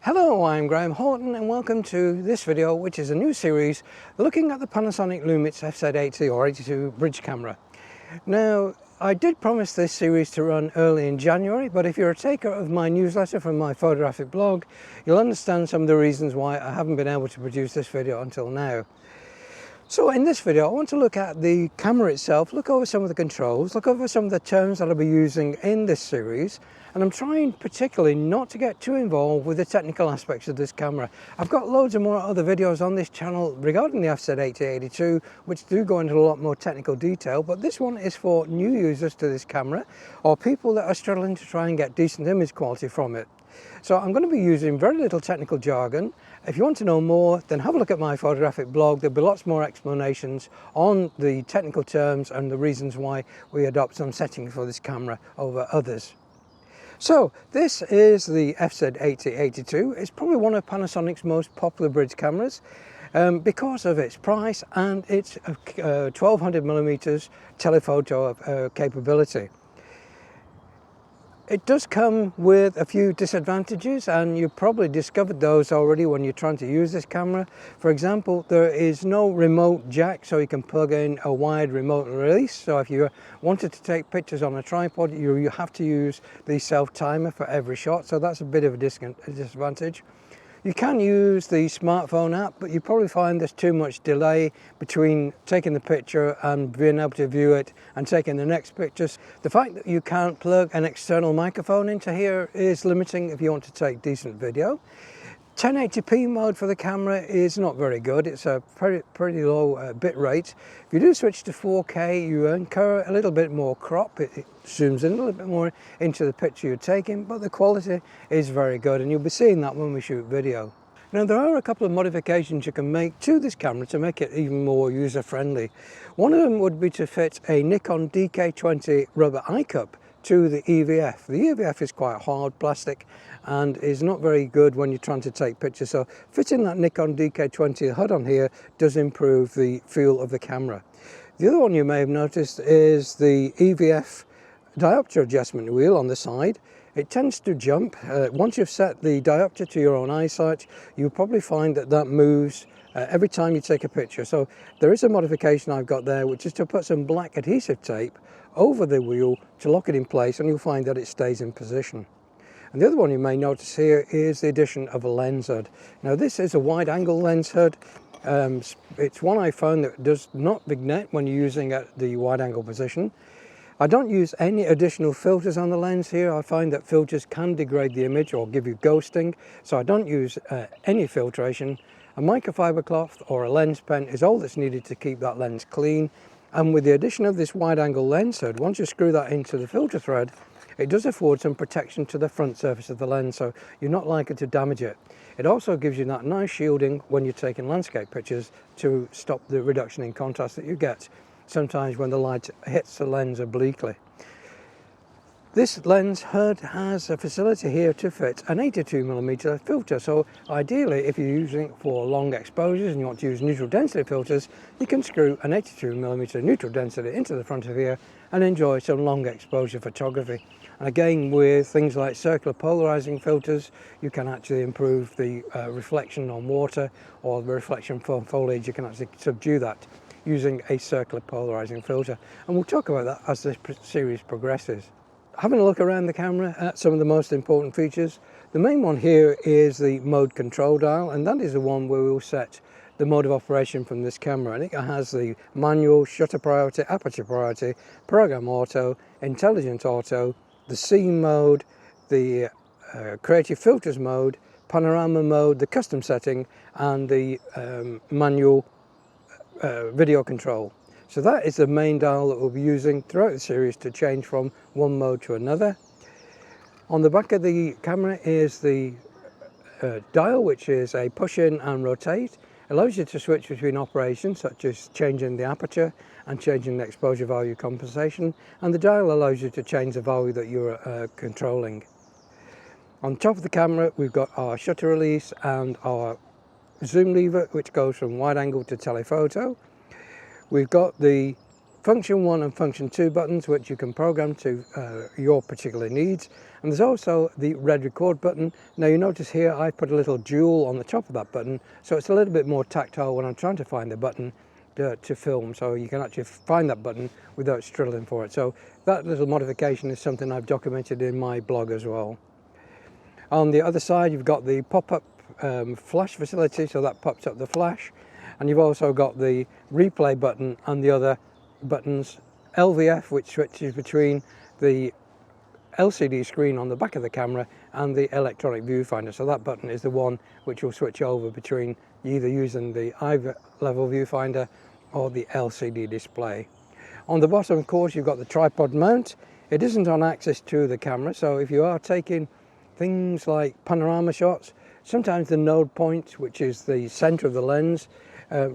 Hello, I'm Graham Horton and welcome to this video, which is a new series looking at the Panasonic Lumix FZ80 or 82 bridge camera. Now, I did promise this series to run early in January, but if you're a taker of my newsletter from my photographic blog, you'll understand some of the reasons why I haven't been able to produce this video until now. So in this video, I want to look at the camera itself, look over some of the controls, look over some of the terms that I'll be using in this series, and I'm trying particularly not to get too involved with the technical aspects of this camera. I've got loads of more other videos on this channel regarding the FZ80-82, which do go into a lot more technical detail, but this one is for new users to this camera, or people that are struggling to try and get decent image quality from it. So I'm going to be using very little technical jargon. If you want to know more, then have a look at my photographic blog. There'll be lots more explanations on the technical terms and the reasons why we adopt some settings for this camera over others. So this is the FZ80-82. It's probably one of Panasonic's most popular bridge cameras because of its price and its 1200mm telephoto capability. It does come with a few disadvantages, and you've probably discovered those already when you're trying to use this camera. For example, there is no remote jack, so you can plug in a wired remote release. So if you wanted to take pictures on a tripod, you have to use the self-timer for every shot, so that's a bit of a disadvantage. You can use the smartphone app, but you probably find there's too much delay between taking the picture and being able to view it and taking the next pictures. The fact that you can't plug an external microphone into here is limiting if you want to take decent video. 1080p mode for the camera is not very good. It's a pretty low bit rate. If you do switch to 4K, you incur a little bit more crop. It zooms in a little bit more into the picture you're taking, but the quality is very good, and you'll be seeing that when we shoot video. Now, there are a couple of modifications you can make to this camera to make it even more user-friendly. One of them would be to fit a Nikon DK20 rubber eye cup to the EVF. The EVF is quite hard plastic and is not very good when you're trying to take pictures, so fitting that Nikon DK20 HUD on here does improve the feel of the camera. The other one you may have noticed is the EVF diopter adjustment wheel on the side. It tends to jump. Once you've set the diopter to your own eyesight, you'll probably find that that moves every time you take a picture. So there is a modification I've got there, which is to put some black adhesive tape over the wheel to lock it in place, and you'll find that it stays in position. And the other one you may notice here is the addition of a lens hood. Now, this is a wide angle lens hood. It's one I found that does not vignette when you're using at the wide angle position. I don't use any additional filters on the lens here. I find that filters can degrade the image or give you ghosting, so I don't use any filtration. A microfiber cloth or a lens pen is all that's needed to keep that lens clean. And with the addition of this wide angle lens hood, once you screw that into the filter thread, it does afford some protection to the front surface of the lens, so you're not likely to damage it. It also gives you that nice shielding when you're taking landscape pictures to stop the reduction in contrast that you get sometimes when the light hits the lens obliquely. This lens hood has a facility here to fit an 82mm filter, so ideally if you're using it for long exposures and you want to use neutral density filters, you can screw an 82mm neutral density into the front of here and enjoy some long exposure photography. And again, with things like circular polarizing filters, you can actually improve the reflection on water or the reflection from foliage. You can actually subdue that using a circular polarizing filter, and we'll talk about that as this series progresses. Having a look around the camera at some of the most important features, the main one here is the mode control dial, and that is the one where we'll set the mode of operation from this camera. And it has the manual, shutter priority, aperture priority, program auto, intelligent auto, the scene mode, the creative filters mode, panorama mode, the custom setting, and the manual video control. So that is the main dial that we'll be using throughout the series to change from one mode to another. On the back of the camera is the dial, which is a push in and rotate. It allows you to switch between operations such as changing the aperture and changing the exposure value compensation, and the dial allows you to change the value that you're controlling. On top of the camera we've got our shutter release and our zoom lever, which goes from wide angle to telephoto. We've got the function 1 and function 2 buttons, which you can program to your particular needs. And there's also the red record button. Now you notice here I put a little jewel on the top of that button, so it's a little bit more tactile when I'm trying to find the button to film, so you can actually find that button without struggling for it. So that little modification is something I've documented in my blog as well. On the other side you've got the pop-up flash facility, so that pops up the flash, and you've also got the replay button and the other buttons, LVF, which switches between the LCD screen on the back of the camera and the electronic viewfinder. So that button is the one which will switch over between either using the eye level viewfinder or the LCD display. On the bottom, of course, you've got the tripod mount. It isn't on axis to the camera, so if you are taking things like panorama shots, sometimes the node point, which is the center of the lens,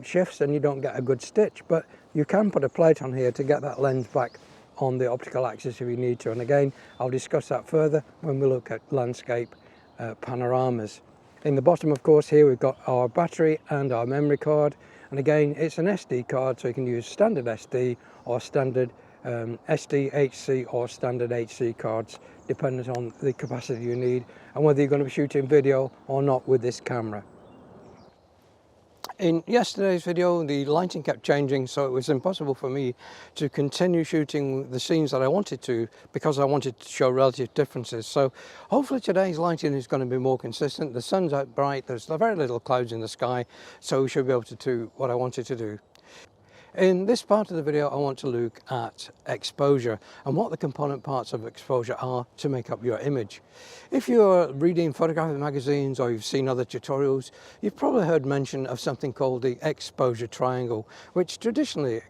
shifts and you don't get a good stitch, but you can put a plate on here to get that lens back on the optical axis if you need to. And again, I'll discuss that further when we look at landscape panoramas. In the bottom, of course, here we've got our battery and our memory card. And again, it's an SD card, so you can use standard SD or standard SD, HC or standard HC cards, depending on the capacity you need and whether you're going to be shooting video or not with this camera. In yesterday's video, the lighting kept changing, so it was impossible for me to continue shooting the scenes that I wanted to, because I wanted to show relative differences. So hopefully today's lighting is going to be more consistent. The sun's out bright, there's very little clouds in the sky, so we should be able to do what I wanted to do. In this part of the video, I want to look at exposure and what the component parts of exposure are to make up your image. If you're reading photographic magazines or you've seen other tutorials, you've probably heard mention of something called the exposure triangle, which traditionally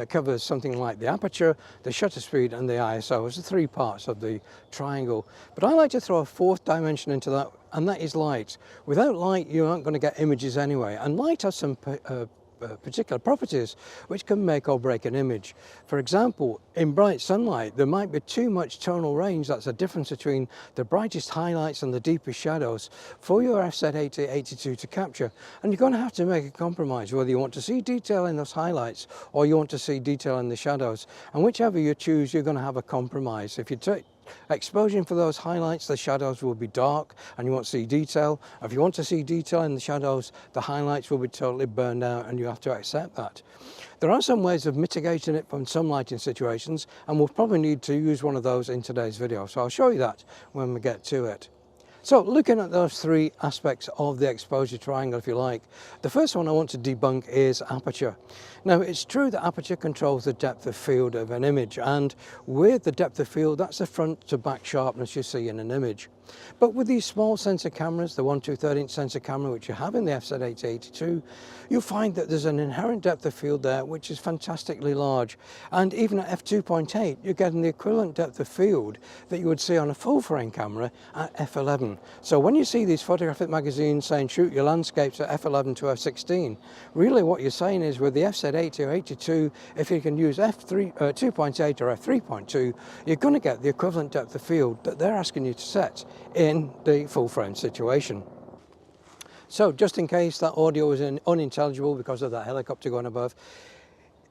covers something like the aperture, the shutter speed and the ISO as the three parts of the triangle. But I like to throw a fourth dimension into that, and that is light. Without light, you aren't going to get images anyway, and light has some particular properties which can make or break an image. For example, in bright sunlight there might be too much tonal range. That's a difference between the brightest highlights and the deepest shadows for your FZ8082 to capture, and you're going to have to make a compromise whether you want to see detail in those highlights or you want to see detail in the shadows, and whichever you choose you're going to have a compromise. If you take exposure for those highlights, the shadows will be dark and you won't see detail. If you want to see detail in the shadows, the highlights will be totally burned out, and you have to accept that. There are some ways of mitigating it from some lighting situations, and we'll probably need to use one of those in today's video, so I'll show you that when we get to it. So looking at those three aspects of the exposure triangle, if you like, the first one I want to debunk is aperture. Now, it's true that aperture controls the depth of field of an image, and with the depth of field, that's the front to back sharpness you see in an image. But with these small sensor cameras, the 1/2/3" sensor camera which you have in the FZ8082, you'll find that there's an inherent depth of field there which is fantastically large. And even at f2.8, you're getting the equivalent depth of field that you would see on a full frame camera at f11. So when you see these photographic magazines saying shoot your landscapes at f11 to f16, really what you're saying is with the FZ8082, if you can use f2.8 or f3.2, you're going to get the equivalent depth of field that they're asking you to set in the full frame situation. So just in case that audio is unintelligible because of that helicopter going above,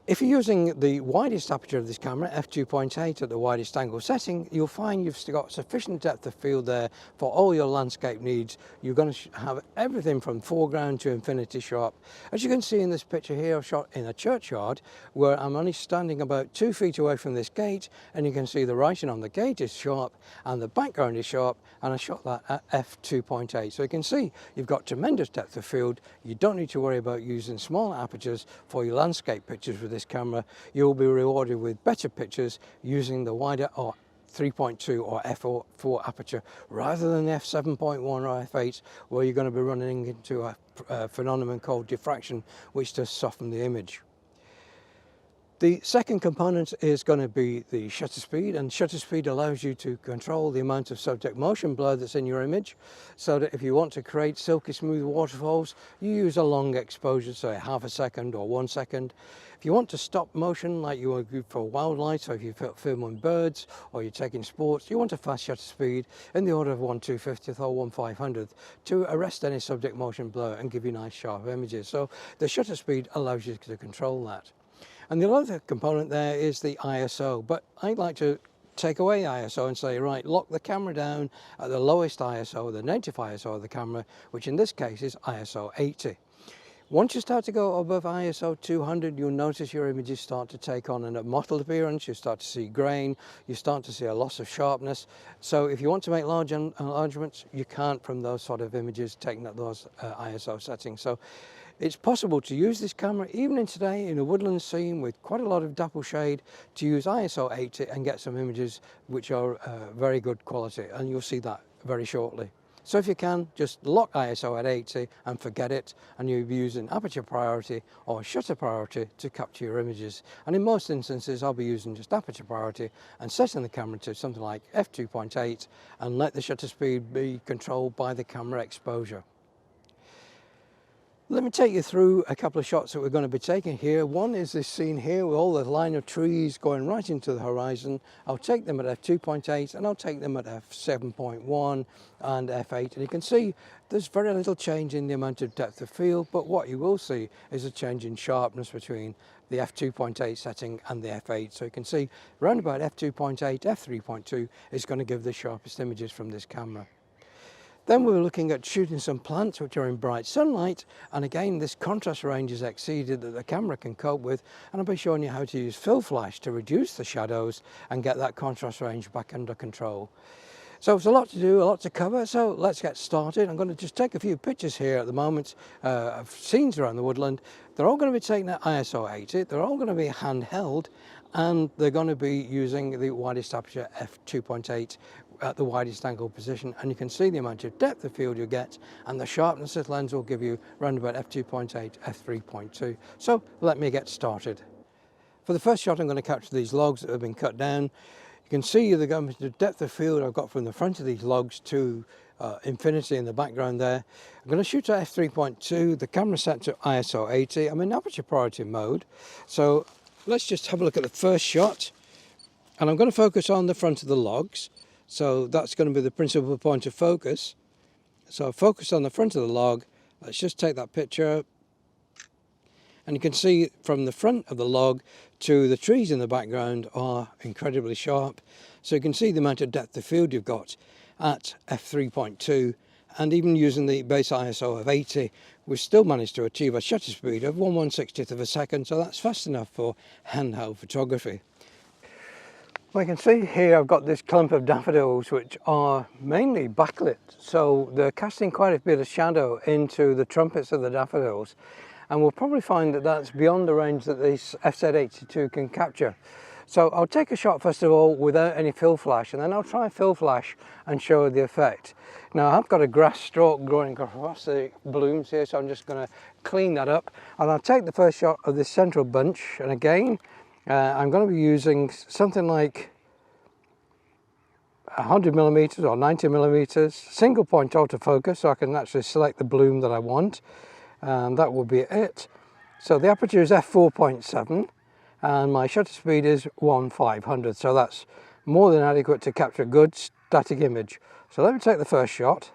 if you're using the widest aperture of this camera, f2.8 at the widest angle setting, you'll find you've still got sufficient depth of field there for all your landscape needs. You're going to have everything from foreground to infinity sharp. As you can see in this picture here, I've shot in a churchyard where I'm only standing about 2 feet away from this gate, and you can see the writing on the gate is sharp and the background is sharp, and I shot that at f2.8. So you can see you've got tremendous depth of field. You don't need to worry about using small apertures for your landscape pictures with this camera. You'll be rewarded with better pictures using the wider or 3.2 or f4 aperture rather than the f7.1 or f8, where you're going to be running into a phenomenon called diffraction, which does soften the image. The second component is going to be the shutter speed, and shutter speed allows you to control the amount of subject motion blur that's in your image, so that if you want to create silky smooth waterfalls, you use a long exposure, say ½ a second or 1 second. If you want to stop motion, like you want to do for wildlife, so if you're filming birds or you're taking sports, you want a fast shutter speed in the order of 1/250th or 1/500th to arrest any subject motion blur and give you nice sharp images. So the shutter speed allows you to control that. And the other component there is the ISO, but I'd like to take away ISO and say, right, lock the camera down at the lowest ISO, the native ISO of the camera, which in this case is ISO 80. Once you start to go above ISO 200, you'll notice your images start to take on a mottled appearance, you start to see grain, you start to see a loss of sharpness. So if you want to make large enlargements, you can't from those sort of images taken at those ISO settings. So it's possible to use this camera, even in today, in a woodland scene with quite a lot of dapple shade, to use ISO 80 and get some images which are very good quality, and you'll see that very shortly. So if you can, just lock ISO at 80 and forget it, and you'll be using aperture priority or shutter priority to capture your images. And in most instances, I'll be using just aperture priority and setting the camera to something like f2.8 and let the shutter speed be controlled by the camera exposure. Let me take you through a couple of shots that we're going to be taking here. One is this scene here with all the line of trees going right into the horizon. I'll take them at f2.8 and I'll take them at f7.1 and f8, and you can see there's very little change in the amount of depth of field, but what you will see is a change in sharpness between the f2.8 setting and the f8. So you can see around about f2.8, f3.2 is going to give the sharpest images from this camera. Then we were looking at shooting some plants which are in bright sunlight, and again this contrast range is exceeded that the camera can cope with, and I'll be showing you how to use fill flash to reduce the shadows and get that contrast range back under control. So it's a lot to do, a lot to cover, so let's get started. I'm going to just take a few pictures here at the moment of scenes around the woodland. They're all going to be taken at ISO 80, they're all going to be handheld, and they're going to be using the widest aperture f2.8 at the widest angle position, and you can see the amount of depth of field you get, and the sharpness of the lens will give you around about f2.8, f3.2. So let me get started. For the first shot, I'm going to capture these logs that have been cut down. You can see the depth of field I've got from the front of these logs to infinity in the background there. I'm going to shoot at f3.2, the camera set to ISO 80. I'm in aperture priority mode, so let's just have a look at the first shot, and I'm going to focus on the front of the logs. So that's going to be the principal point of focus. So focus on the front of the log. Let's just take that picture. And you can see from the front of the log to the trees in the background are incredibly sharp. So you can see the amount of depth of field you've got at f3.2. And even using the base ISO of 80, we've still managed to achieve a shutter speed of 1/160th of a second. So that's fast enough for handheld photography. Well, you can see here I've got this clump of daffodils which are mainly backlit, so they're casting quite a bit of shadow into the trumpets of the daffodils, and we'll probably find that that's beyond the range that this FZ82 can capture. So I'll take a shot first of all without any fill flash, and then I'll try fill flash and show the effect. Now I've got a grass stalk growing across the blooms here, so I'm just going to clean that up, and I'll take the first shot of this central bunch, and again I'm going to be using something like 100mm or 90mm, single point autofocus, so I can actually select the bloom that I want, and that will be it. So the aperture is f4.7 and my shutter speed is 1/500, so that's more than adequate to capture a good static image. So let me take the first shot.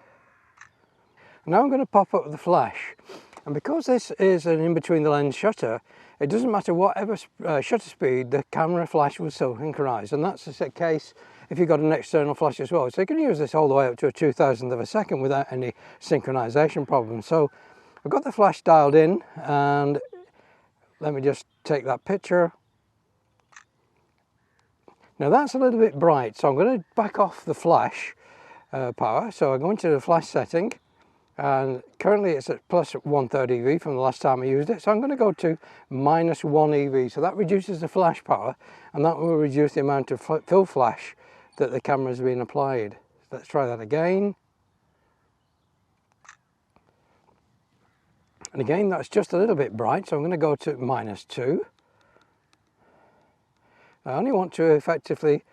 Now I'm going to pop up the flash, and because this is an in-between the lens shutter, it doesn't matter whatever shutter speed, the camera flash will still synchronize, and that's the case if you've got an external flash as well. So you can use this all the way up to a 2,000th of a second without any synchronization problems. So I've got the flash dialed in, and let me just take that picture. Now that's a little bit bright, so I'm going to back off the flash power. So I go into the flash setting, and currently it's at plus 130 EV from the last time I used it, so I'm going to go to -1 EV, so that reduces the flash power, and that will reduce the amount of fill flash that the camera has been applied. Let's try that again, and again that's just a little bit bright, so I'm going to go to -2. I only want to effectively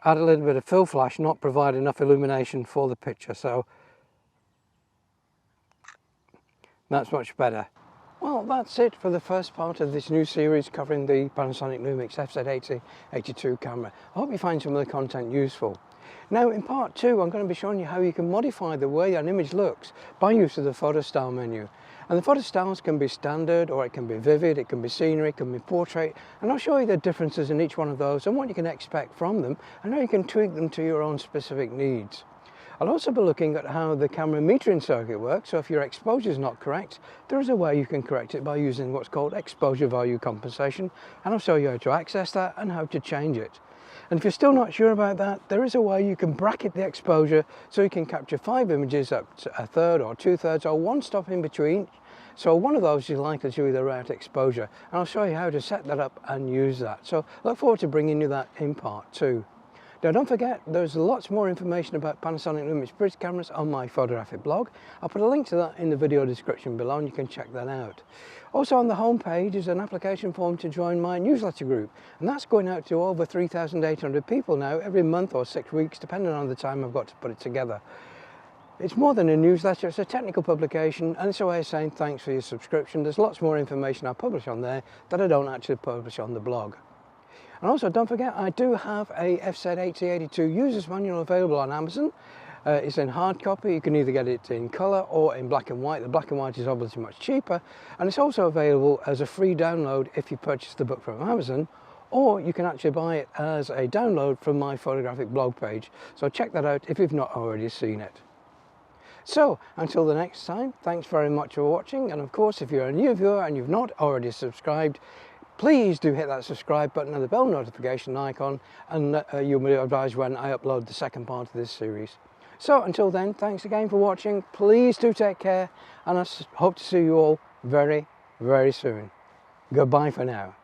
add a little bit of fill flash, not provide enough illumination for the picture, so that's much better. Well, that's it for the first part of this new series covering the Panasonic Lumix FZ80-82 camera. I hope you find some of the content useful. Now in part 2 I'm going to be showing you how you can modify the way an image looks by use of the photo style menu. And the photo styles can be standard, or it can be vivid, it can be scenery, it can be portrait, and I'll show you the differences in each one of those and what you can expect from them and how you can tweak them to your own specific needs. I'll also be looking at how the camera metering circuit works, so if your exposure is not correct, there is a way you can correct it by using what's called exposure value compensation, and I'll show you how to access that and how to change it. And if you're still not sure about that, there is a way you can bracket the exposure so you can capture 5 images at a third or 2/3 or one stop in between. So one of those is likely to be the right exposure, and I'll show you how to set that up and use that. So look forward to bringing you that in part 2. Now don't forget, there's lots more information about Panasonic Lumix bridge cameras on my photographic blog. I'll put a link to that in the video description below and you can check that out. Also on the home page is an application form to join my newsletter group, and that's going out to over 3,800 people now every month or 6 weeks, depending on the time I've got to put it together. It's more than a newsletter, it's a technical publication, and it's a way of saying thanks for your subscription. There's lots more information I publish on there that I don't actually publish on the blog. And also don't forget, I do have a FZ80-82 user's manual available on Amazon. It's in hard copy. You can either get it in colour or in black and white. The black and white is obviously much cheaper, and it's also available as a free download if you purchase the book from Amazon, or you can actually buy it as a download from my photographic blog page. So check that out if you've not already seen it. So until the next time, thanks very much for watching, and of course if you're a new viewer and you've not already subscribed, please do hit that subscribe button and the bell notification icon, and you'll be advised when I upload the second part of this series. So until then, thanks again for watching. Please do take care, and I hope to see you all very, very soon. Goodbye for now.